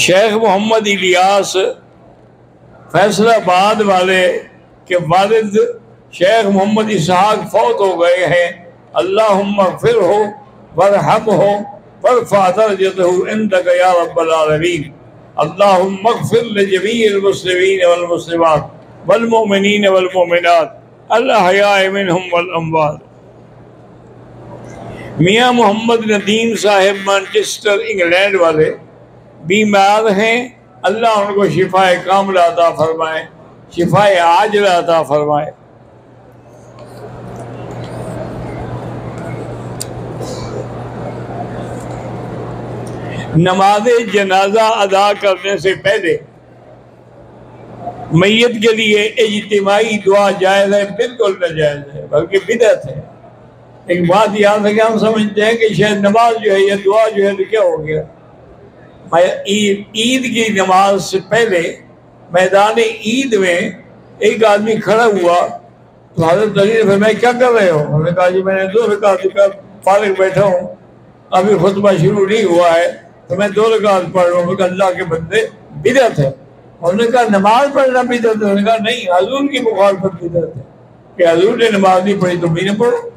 शेख मोहम्मद इलियास फैसलाबाद वाले के वालिद शेख मोहम्मद इसहाक फौत हो गए हैं। अल्लाहुम्मा फिर हो वरहम हो वरफ़ा दरजतहु इंदक या रब्बल आलमीन। अल्लाहुम्मा ग़फ़िर लिजमीइल मुस्लिमीन वल मुस्लिमात वल मुमिनीन वल मुमिनात अल अहयाइ मिनहुम वल अमवात। मियाँ मोहम्मद नदीम साहिब मैनचेस्टर इंग्लैंड वाले बीमार हैं। अल्लाह उनको शिफाए कामिला अता फरमाए, शिफाए आजिला अता फरमाए। नमाज जनाजा अदा करने से पहले मैयत के लिए इज्तिमाई दुआ जायज़ है? बिल्कुल नाजायज़ है, बल्कि बिदअत है। एक बात याद है कि हम समझते हैं कि शायद नमाज जो है या दुआ जो है तो क्या हो गया। ईद की नमाज से पहले मैदान ईद में एक आदमी खड़ा हुआ तो हज़रत अली ने फरमाया क्या कर रहे हो? उन्होंने कहा जी मैंने 2 रकात फारिग बैठा हूँ, अभी खुतबा शुरू नहीं हुआ है तो मैं 2 रकात पढ़ रहा हूँ। अल्लाह के बंदे बिदअत है। उन्होंने कहा नमाज पढ़ना बिदअत है? उन्होंने कहा नहीं, हुजूर की मुखालफत बिदअत है कि हुजूर ने नमाज नहीं पढ़ी तो भी नहीं पढ़ो।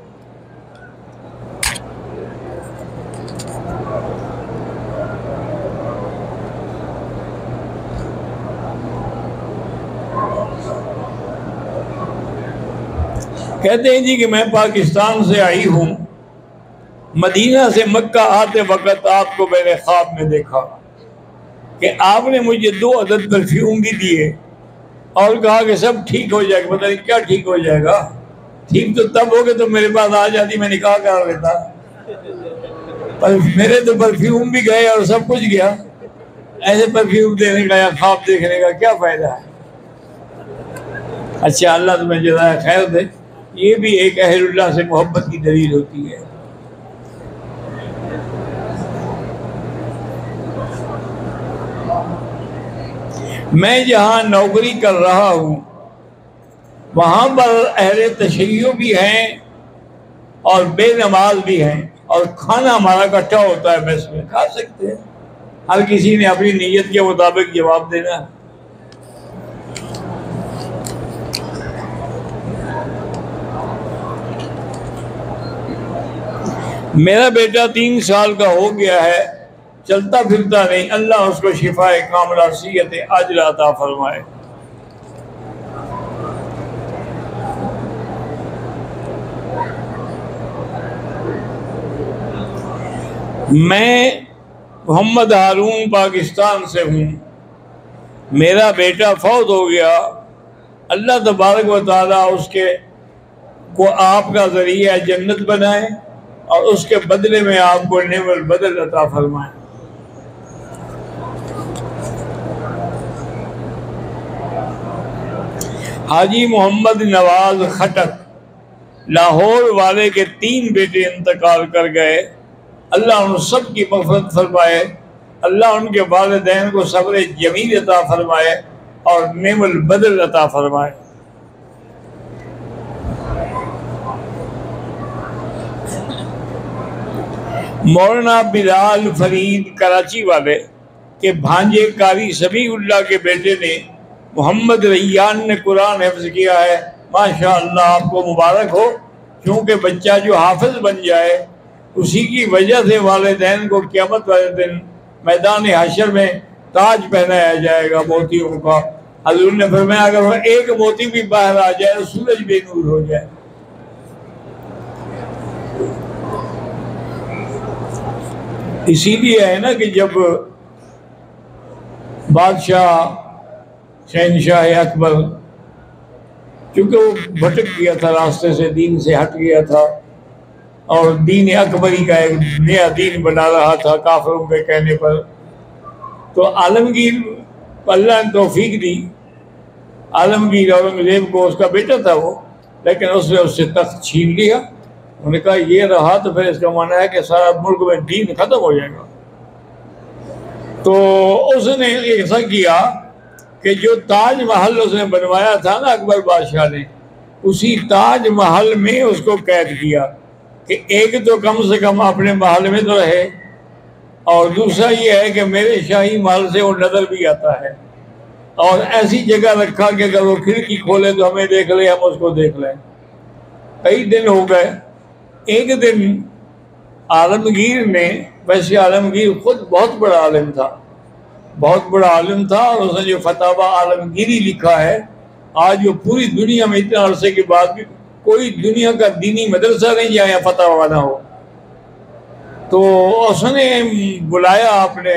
कहते हैं जी कि मैं पाकिस्तान से आई हूँ, मदीना से मक्का आते वक्त आपको मैंने ख्वाब में देखा कि आपने मुझे 2 अदद परफ्यूम भी दिए और कहा कि सब ठीक हो जाएगा। पता नहीं क्या ठीक हो जाएगा, ठीक तो तब हो गए तो मेरे पास आ जाती, मैं निकाह कर लेता। पर मेरे तो परफ्यूम भी गए और सब कुछ गया। ऐसे परफ्यूम देने का या ख्वाब देखने का क्या फ़ायदा है। अच्छा, अल्लाह तुम्हें जज़ाए खैर दे। ये भी एक अहलुल्लाह से मोहब्बत की दलील होती है। मैं जहाँ नौकरी कर रहा हूँ वहाँ पर अहले तशय्युअ भी हैं और बेनमाज भी हैं और खाना हमारा इकट्ठा होता है, मेस में खा सकते हैं। हर किसी ने अपनी नीयत के मुताबिक जवाब देना है। मेरा बेटा 3 साल का हो गया है, चलता फिरता नहीं। अल्लाह उसको शिफाए कामिला सेहत आजिला अता फरमाए। मैं मोहम्मद हारून पाकिस्तान से हूँ। मेरा बेटा फौत हो गया। अल्लाह तबारक व तआला उसके को आपका ज़रिया जन्नत बनाए और उसके बदले में आपको नेमल बदल अता फरमाए। हाजी मोहम्मद नवाज खटक लाहौर वाले के 3 बेटे इंतकाल कर गए। अल्लाह उन सब की मग़फ़िरत फरमाए। अल्लाह उनके वालिदैन को सब्र जमील अता फरमाए और नेमल बदल अता फरमाए। मौलाना बिलाल फरीद कराची वाले के भांजे कारी समीउल्लाह के बेटे ने मोहम्मद रैयान ने कुरान हिफ्ज़ किया है। माशाअल्लाह, आपको मुबारक हो। क्योंकि बच्चा जो हाफिज बन जाए उसी की वजह से वालिदैन को क़यामत वाले दिन मैदान हशर में ताज पहनाया जाएगा मोतियों का। हज़ूर ने फरमाया अगर वो एक मोती भी बाहर आ जाए तो सूरज बेनूर हो जाए। इसीलिए है ना कि जब बादशाह शहनशाह अकबर, क्योंकि वो भटक गया था रास्ते से, दीन से हट गया था और दीन अकबरी का एक नया दीन बना रहा था काफिरों के कहने पर, तो आलमगीर अल्लाह ने तौफीक दी। आलमगीर औरंगजेब को उसका बेटा था वो, लेकिन उसने उससे तख्त छीन लिया। उन्होंने कहा ये रहा तो फिर इसका माना है कि सारा मुल्क में दीन खत्म हो जाएगा। तो उसने ऐसा किया कि जो ताजमहल उसने बनवाया था ना अकबर बादशाह ने, उसी ताजमहल में उसको कैद किया कि एक तो कम से कम अपने महल में तो रहे। और दूसरा ये है कि मेरे शाही महल से वो नजर भी आता है, और ऐसी जगह रखा कि अगर वो खिड़की खोले तो हमें देख ले, हम उसको देख लें। कई दिन हो गए। एक दिन आलमगीर ने, वैसे आलमगीर खुद बहुत बड़ा आलिम था, बहुत बड़ा आलिम था, और उसने जो फतावा आलमगीरी लिखा है, आज वो पूरी दुनिया में इतने अरसे के बाद भी कोई दुनिया का दीनी मदरसा नहीं जहाँ यहाँ फतावा ना हो। तो उसने बुलाया अपने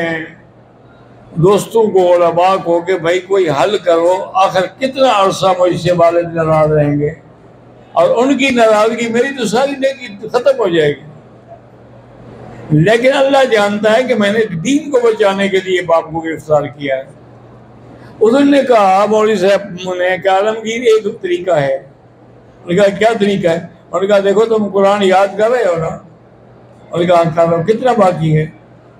दोस्तों को, उलमा को, कि भाई कोई हल करो, आखिर कितना अरसा मुझसे वाले नाराज रहेंगे, और उनकी नाराजगी मेरी तो सारी नेकी खत्म हो जाएगी। लेकिन अल्लाह जानता है कि मैंने दीन को बचाने के लिए बाप को गिरफ्तार किया है। उन्होंने कहा, मौलवी साहब ने कहा, आलमगीर एक तरीका है। उन्होंने कहा क्या तरीका है? उन्होंने कहा देखो तुम कुरान याद कर रहे हो ना? उन्होंने कहा कर रहा हूँ। कितना बाकी है?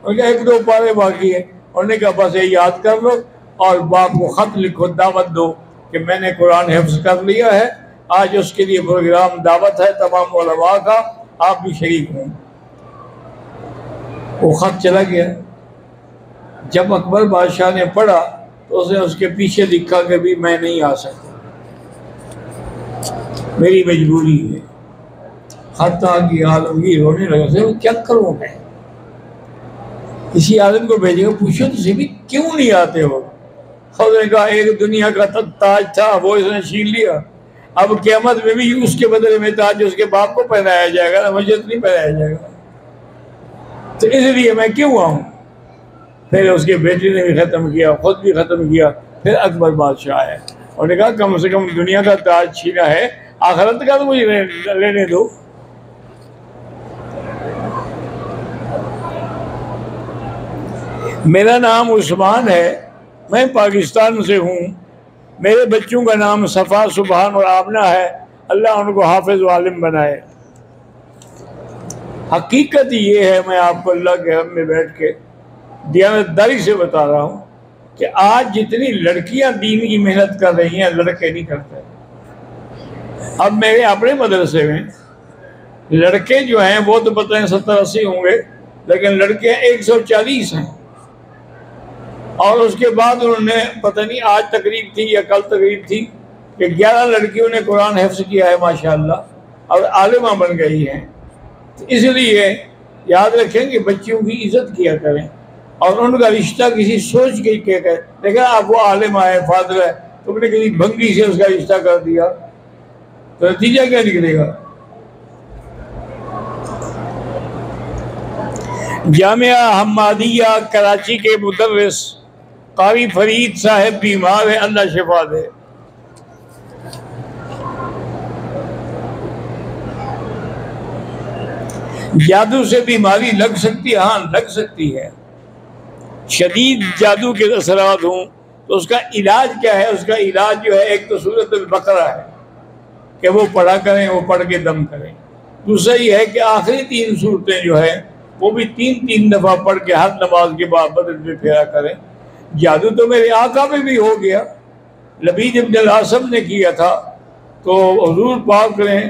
उन्होंने कहा 1-2 पारे बाकी है। उन्होंने कहा बस ये याद कर लो और बाप को खत लिखो, दावत दो कि मैंने कुरान हिफ्ज कर लिया है, आज उसके लिए प्रोग्राम दावत है तमाम उलमा का, आप भी शरीक हों। वो खत चला गया। जब अकबर बादशाह ने पढ़ा तो उसने उसके पीछे लिखा कि भी मैं नहीं आ सकता, मेरी मजबूरी है। हत्ता की आलमगीर रोने लगा, से क्या करूँ मैं? किसी आदमी को भेजेगा, पूछो तो सही क्यों नहीं आते हो? उसने कहा एक दुनिया का ताज था वो इसने छीन लिया, अब क़यामत में भी उसके बदले में ताज उसके बाप को पहनाया जाएगा ना, मुझे तो नहीं पहनाया जाएगा, तो इसलिए मैं क्यों आऊँ? फिर उसके बेटे ने भी ख़त्म किया, खुद भी ख़त्म किया। फिर अकबर बादशाह आया और ने कहा कम से कम दुनिया का ताज छीना है, आखिरत का तो मुझे लेने दो। मेरा नाम उस्मान है, मैं पाकिस्तान से हूँ, मेरे बच्चों का नाम सफ़ा, सुबहान और आमना है, अल्लाह उनको हाफिज़ व आलिम बनाए। हकीकत ये है, मैं आपको अल्लाह के हम में बैठ के दियानतदारी से बता रहा हूँ कि आज जितनी लड़कियां दीन की मेहनत कर रही हैं, लड़के नहीं करते। अब मेरे अपने मदरसे में लड़के जो हैं वो तो पता है 70-80 होंगे, लेकिन लड़के 140 हैं। और उसके बाद उन्होंने पता नहीं आज तकरीब थी या कल तकरीब थी कि 11 लड़कियों ने कुरान हिफ्ज़ किया है माशाअल्लाह, और आलिमा बन गई हैं। तो इसलिए याद रखें कि बच्चियों की इज्जत किया करें और उनका रिश्ता किसी सोच के क्या करें। देखा आप वो आलिमा है, फादर है, तुमने किसी भंगी से उसका रिश्ता कर दिया तो नतीजा क्या निकलेगा? जामिया हम्मादिया कराची के मुदर्रिस कारी फरीद साहब बीमार है, अल्लाह शिफा दे। जादू से बीमारी लग सकती है? हाँ लग सकती है। शदीद जादू के असरात हों तो उसका इलाज क्या है? उसका इलाज जो है, एक तो सूरत अल-बकरा है कि वो पढ़ा करें, वो पढ़ के दम करें। दूसरा ये है कि आखिरी 3 सूरतें जो है वो भी 3-3 दफ़ा पढ़ के हर नमाज के बाद बदन में फेरा करें। जादू तो मेरे आका में भी हो गया, लबीद इब्न आसम ने किया था, तो हुजूर पाक ने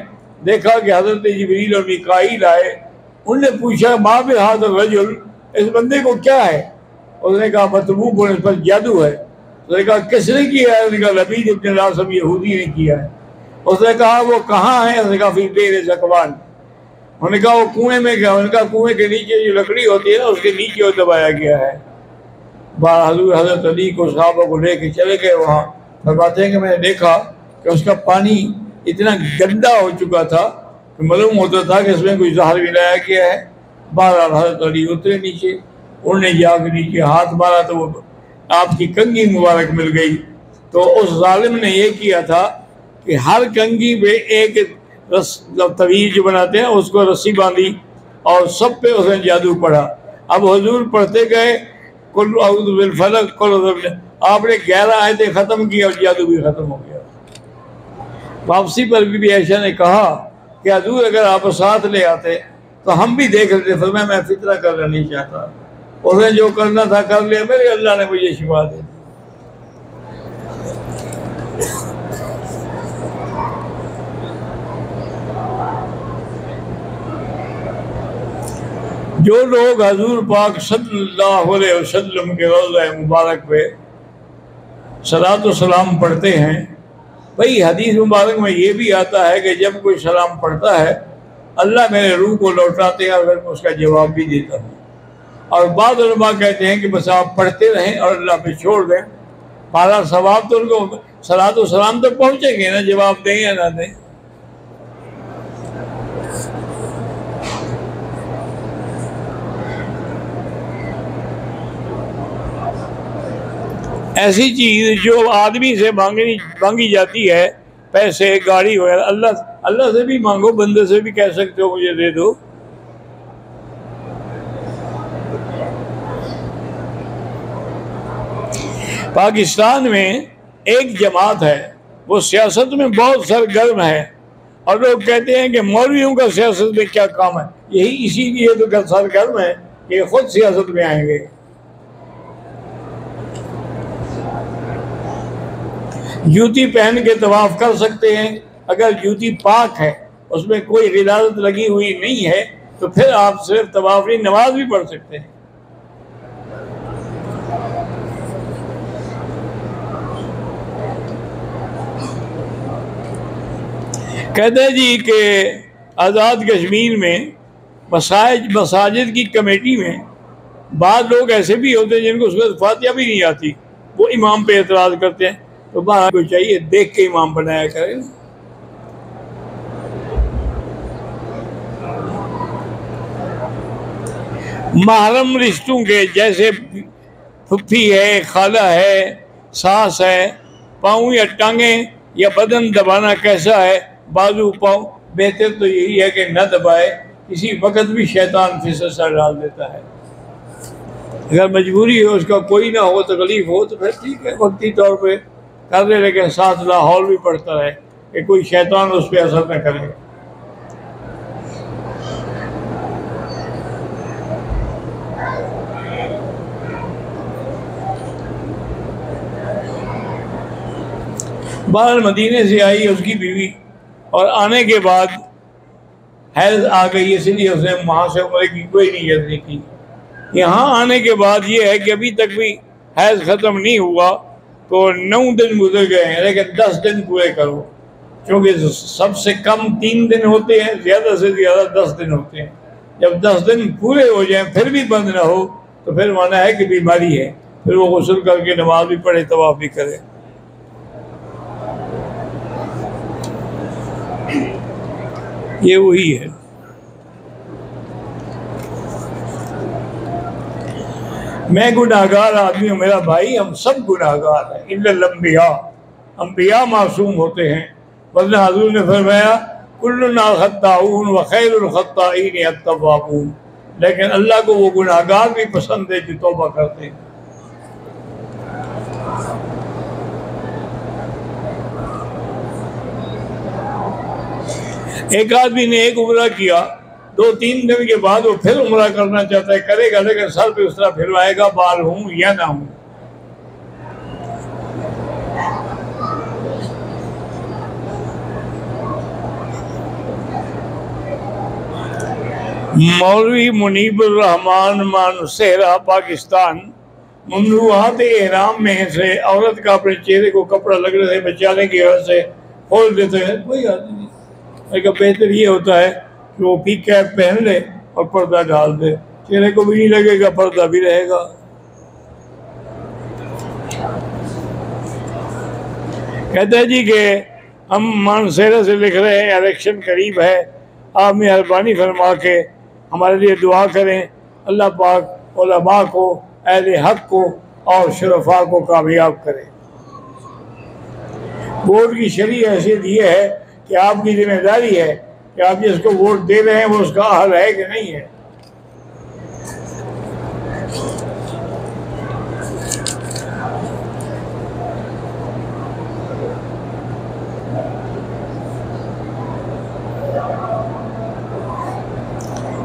देखा कि हज़रत जिब्रील और मिकाईल आए, उनने पूछा माँ बे हाज़िल रजुल, इस बंदे को क्या है? उसने कहा मतबूब होने पर जादू है। उसने कहा किसने किया है? उसने कहा लबीद इब्न आसम यहूदी ने किया है। उसने कहा वो कहाँ है? उसने कहा फी देर ज़कवान। उन्होंने कहा वो कुएं में गया। उन्होंने कहा कुएं के नीचे जो लकड़ी होती है ना, उसके नीचे वो दबाया गया है। हज़ूर हज़रत अली को सहाबा को लेके चले गए वहाँ। फरमाते हैं कि मैंने देखा कि उसका पानी इतना गंदा हो चुका था कि मालूम होता था कि इसमें कोई जहर मिलाया गया है। बहरहाल हज़रत अली उतरे नीचे, उन्होंने जाकर नीचे हाथ मारा तो वो आपकी कंघी मुबारक मिल गई। तो उस जालिम ने यह किया था कि हर कंघी पे एक तवीज़ जो बनाते हैं उसको रस्सी बांधी और सब पे उसने जादू पढ़ा। अब हुजूर पढ़ते गए कुल अऊज़ु बिल फलक, आपने 11 आयतें ख़त्म की और जादू भी ख़त्म हो गया। वापसी पर भी ऐशा ने कहा कि हुजूर अगर आप साथ ले आते तो हम भी देख लेते। फरमाया मैं फितना करना नहीं चाहता, उसने जो करना था कर लिया, मेरे अल्लाह ने मुझे शिफा दे दी। जो लोग हजूर पाक सल्लल्लाहु अलैहि वसल्लम के रोज़ा मुबारक पे सलात व सलाम पढ़ते हैं, भाई हदीस मुबारक में ये भी आता है कि जब कोई सलाम पढ़ता है अल्लाह मेरे रूह को लौटाते हैं और मैं उसका जवाब भी देता हूँ। और बाद उलमा कहते हैं कि बस आप पढ़ते रहें और अल्लाह पे छोड़ दें, बाला सवाब तो उनको सलात व सलाम तक पहुँचेंगे ना, जवाब दें या ना दें। ऐसी चीज़ जो आदमी से मांगी जाती है, पैसे गाड़ी वगैरह, अल्लाह से भी मांगो, बंदे से भी कह सकते हो मुझे दे दो। पाकिस्तान में एक जमात है, वो सियासत में बहुत सरगर्म है और लोग कहते हैं कि मौलवियों का सियासत में क्या काम है। यही इसीलिए तो सरगर्म है कि खुद सियासत में आएंगे। जूती पहन के तवाफ कर सकते हैं, अगर जूती पाक है, उसमें कोई गिलाजत लगी हुई नहीं है, तो फिर आप सिर्फ तवाफ नहीं, नमाज भी पढ़ सकते हैं। कहते हैं जी कि आज़ाद कश्मीर में मसाजिद की कमेटी में बाद लोग ऐसे भी होते हैं जिनको सूरत फातिहा भी नहीं आती, वो इमाम पे एतराज़ करते हैं। तो बाहर को चाहिए देख के इमाम बनाया करें। महरम रिश्तों के जैसे फुफ्फी है, खाला है, सास है, पाँव या टांगें या बदन दबाना कैसा है, बाजू पाँव, बेहतर तो यही है कि न दबाए, किसी वक्त भी शैतान फिसर डाल देता है। अगर मजबूरी हो, उसका कोई ना हो, तकलीफ हो, तो फिर ठीक है, वक्ती तौर पे कर दे, लेकिन साथ लाहौल भी पड़ता है कि कोई शैतान उस पर असर न करे। बाहर मदीने से आई उसकी बीवी और आने के बाद हैज आ गई, इसलिए उसने वहाँ से उम्र की कोई नीयत नहीं की। यहाँ आने के बाद ये है कि अभी तक भी हैज ख़त्म नहीं हुआ, तो 9 दिन गुजर गए हैं, लेकिन 10 दिन पूरे करो, क्योंकि सबसे कम 3 दिन होते हैं, ज़्यादा से ज़्यादा 10 दिन होते हैं। जब 10 दिन पूरे हो जाएं फिर भी बंद ना हो, तो फिर माना है कि बीमारी है, फिर वो गुस्ल करके नमाज भी पढ़े, तवाफ भी करे। ये वही है। मैं गुनाहगार आदमी हूँ, मेरा भाई, हम सब गुनाहगार हैं, इल्लल अंबिया, अंबिया मासूम होते हैं, वरना हुज़ूर ने फरमाया कुल्लुना खत्ताऊन व खैरुल खत्ताईन अत्तवाबून, लेकिन अल्लाह को वो गुनाहगार भी पसंद है जो तौबा करते हैं। एक आदमी ने एक उम्रा किया, 2-3 दिन के बाद वो फिर उम्रा करना चाहता है, करेगा, लेकिन सर पे उस तरह फिरवाएगा बाल हूँ या ना हूँ। मौलवी मुनीबुर रहमान मानसेरा पाकिस्तान ममनुआत एहराम में से औरत का अपने चेहरे को कपड़ा लगने से बचाने की वजह से खोल देते हैं, कोई आदमी नहीं। लेकिन बेहतर ये होता है कि वो पी कैप पहन ले और पर्दा डाल दे, चेहरे को भी नहीं लगेगा, पर्दा भी रहेगा। कहते हैं जी कि हम मानसेरा से लिख रहे हैं, इलेक्शन करीब है, आप मेहरबानी फरमा के हमारे लिए दुआ करें, अल्लाह पाक उलमा को, अहले हक को और शुरफा को कामयाब करें। वोट की शरई हैसियत ये है कि आपकी जिम्मेदारी है कि आप जिसको वोट दे रहे हैं वो उसका अहल है कि नहीं है।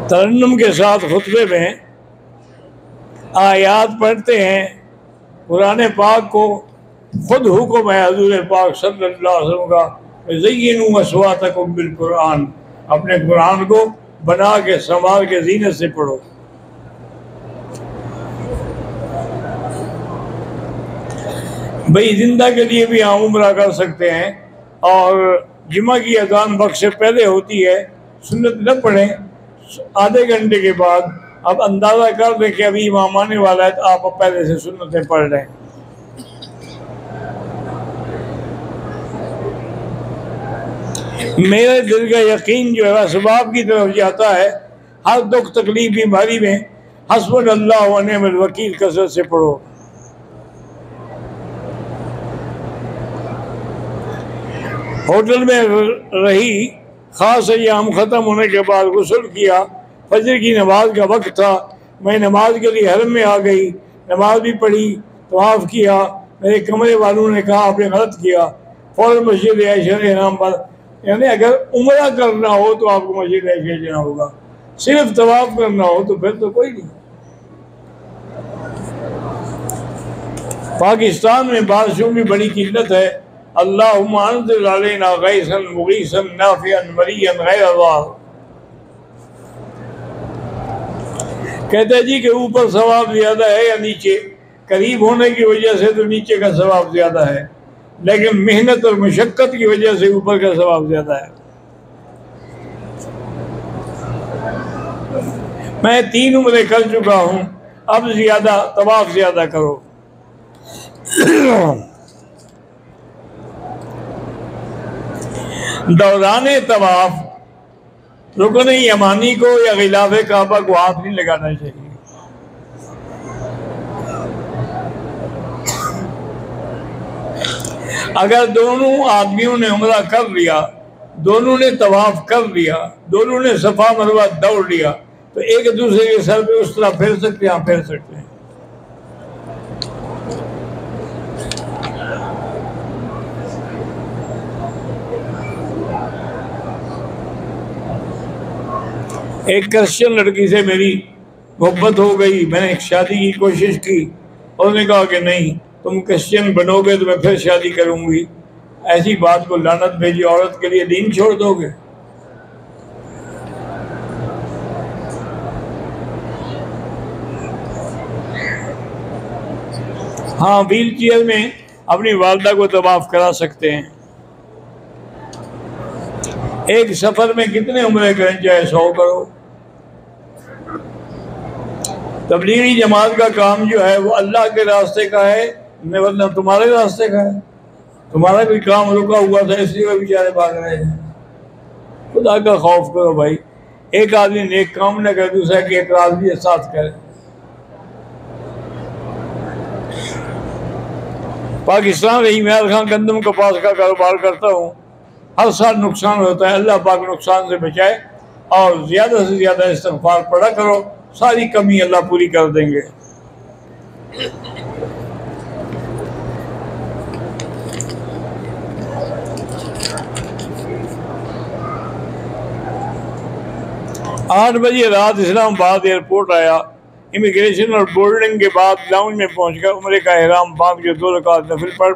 तरन्नुम के साथ खुतबे में आयात पढ़ते हैं, कुरान पाक को खुद हुक्म है हुज़ूर पाक सल्लल्लाहु अलैहि वसल्लम का, ज़य्यिनू अस्वातकुम बिल कुरान, अपने कुरान को बना के संभाल के जीनत से पढ़ो। भाई जिंदा के लिए भी हम उम्रा कर सकते हैं, और जुमा की अजान वक्त से पहले होती है, सुन्नत न पढ़ें, आधे घंटे के बाद अब अंदाज़ा कर दें कि अभी इमाम आने वाला है, तो आप पहले से सुन्नतें पढ़ लें। मेरे दिल का यकीन जो है सवाब की तरफ जाता है। हर दुख तकलीफ बीमारी में हस्बुनल्लाह व निअमल वकील कसरत से पढ़ो। होटल में रही, खास अय्याम ख़त्म होने के बाद गुस्ल किया, फजर की नमाज का वक्त था, मैं नमाज के लिए हरम में आ गई, नमाज भी पढ़ी, तवाफ़ किया। मेरे कमरे वालों ने कहा आपने गलत किया, फ़ौरन मस्जिद आयशा हराम पर, यानी अगर उम्रा करना हो तो आपको मस्जिद आयशा जाना होगा, सिर्फ तवाफ़ करना हो तो फिर तो कोई नहीं। पाकिस्तान में बारिशों की बड़ी किल्लत है। अल्लाहुम्मा अंज़िल अलैना गैसन मुगीसन नाफ़िअन मरियन गैर ज़ार। कहते हैं जी कि ऊपर सवाब ज़्यादा है या नीचे? करीब होने की वजह से तो नीचे का सवाब ज़्यादा है, लेकिन मेहनत और मशक्क़त की वजह से ऊपर का सवाब ज़्यादा है। मैं 3 उम्रें कर चुका हूँ, अब ज़्यादा तवाफ़ ज़्यादा करो। दौराने तवाफ रुकन यमानी को या गिलाफ काबा को हाथ नहीं लगाना चाहिए। अगर दोनों आदमियों ने उम्रा कर लिया, दोनों ने तवाफ कर लिया, दोनों ने सफा मरवा दौड़ लिया, तो एक दूसरे के सर पे उस तरह फिर सकते हैं, फिर सकते हैं। एक क्रिश्चियन लड़की से मेरी मोहब्बत हो गई, मैंने शादी की कोशिश की, उसने कहा कि नहीं तुम क्रिश्चियन बनोगे तो मैं फिर शादी करूंगी। ऐसी बात को लानत भेजी, औरत के लिए दीन छोड़ दोगे? हाँ, व्हील चेयर में अपनी वालदा को तवाफ करा सकते हैं। एक सफर में कितने उम्रे करें, चाहे 100 करो। तबलीगी जमात का काम जो है वो अल्लाह के रास्ते का है, वरना तुम्हारे रास्ते का है। तुम्हारा भी काम रुका हुआ था, इसलिए वो बेचारे भाग रहे हैं। खुदा का खौफ करो भाई। एक आदमी नेक काम न करे, दूसरा के एतराज भी साथ करे। पाकिस्तान रही, मैं खान गंदम कपास का कारोबार करता हूँ। हर साल नुकसान होता है, अल्लाह पाक नुकसान से बचाए, और ज़्यादा से ज़्यादा इस्तिग़फ़ार पढ़ा करो, सारी कमी अल्लाह पूरी कर देंगे। आठ बजे रात इस्लामाबाद एयरपोर्ट आया, इमिग्रेशन और बोर्डिंग के बाद लाउंज में पहुंचकर उम्रे का एहराम बांध के 2 रकात नफिल पर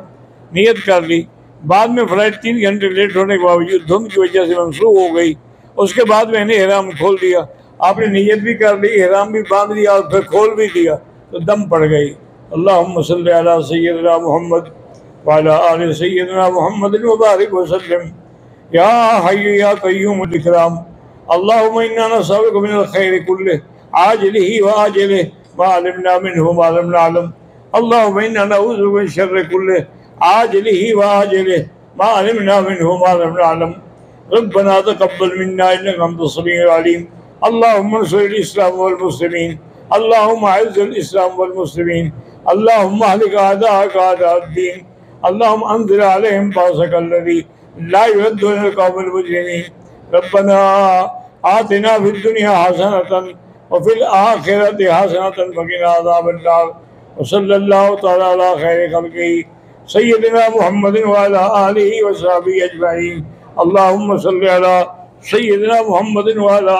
नियत कर ली। बाद में फ़्लाइट 3 घंटे लेट होने के बावजूद धुंध की वजह से मनसूख हो गई। उसके बाद मैंने एहराम खोल दिया। आपने नियत भी कर ली, एहराम भी बांध लिया और फिर खोल भी दिया, तो दम पड़ गई। अल्लाहुम्मा सल्ली अला सय्यिदना मुहम्मद व अला आलि सय्यिदना मुहम्मद व बारिक व सल्लिम या हय्यु या क़य्यूम अल इकराम। अल्लाहुम्मा इन्ना नस्अलुका मिनल खैरि कुल्लिहि आजिलिहि व आजिलिहि मा अलिमना मिन्हु व मा लम नअलम। अल्लाहुम्मा इन्ना नऊज़ु बिका मिन शर्रि कुल्लिहि आजिलिहि व आजिलिहि मा अलिमना मिन्हु व मा लम नअलम। रब्बना तक़ब्बल मिन्ना इन्नका अंतस समीउल अलीम। अल्लाहुम्मा अंसुरिल इस्लाम वल मुस्लिमीन। अल्लाहुम्मा अइज़्ज़िल इस्लाम वल मुस्लिमीन। अल्लाहुम्मा अहलिक अअदाअक अअदाअद्दीन। अल्लाहुम्मा अंज़िल अलैहिम बाअसकल्लज़ी ला युरद्दु इलल क़ौमिल मुजरिमीन। रब्बना आतिना फिद दुनिया हसनतन व फिल आखिरति हसनतन व क़िना अज़ाबन्नार। व सल्लल्लाहु तआला अला खैरि ख़ल्क़िही सय्यिदिना मुहम्मदिन व अला आलिहि व सहबिही अजमईन। अल्लाहुम्मा सल्लि अला सय्यिदिना मुहम्मदिन व अला